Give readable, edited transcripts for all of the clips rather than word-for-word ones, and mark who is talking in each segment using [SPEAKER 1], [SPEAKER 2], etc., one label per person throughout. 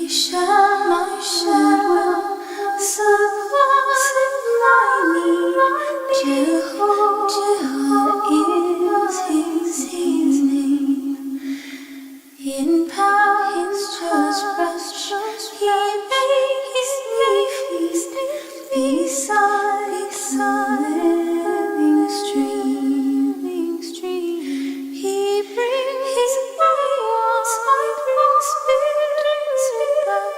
[SPEAKER 1] my shed will supply my need. Jehovah is his name. In pastures rest, he makes me feast beside the living stream. He brings my spirits back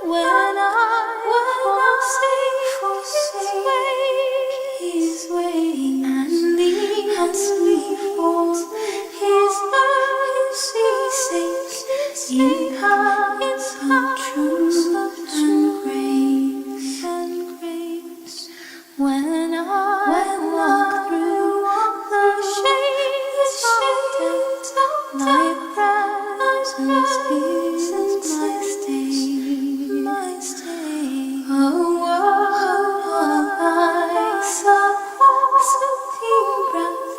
[SPEAKER 1] when I forsake his way and leads me forth. His mercy saves in paths of truth and grace. When I walk through the shades of death, thy presence is my stay. A word of thy soothing breath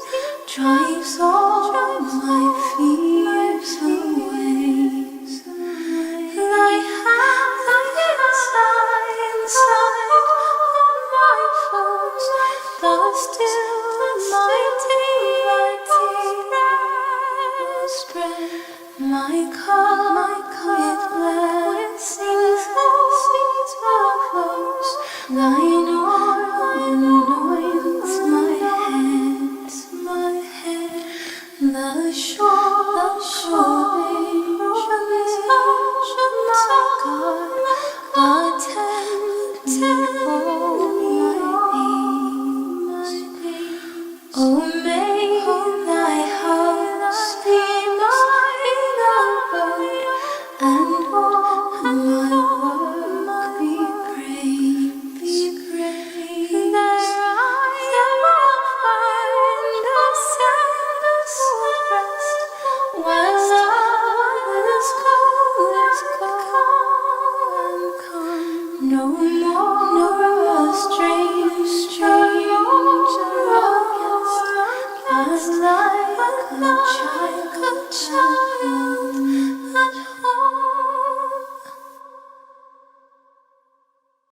[SPEAKER 1] drives all my fears away. Thy hand inside on my foes, thus still my tears spread. My cup with blessings overflows. Thine oil anoints my head. The shore visions of God attend all my days. Oh, may thy house be mine abode, and all my work be great. There I will find a senseless rest, where others come. No more a stranger or guest, as like a child at home.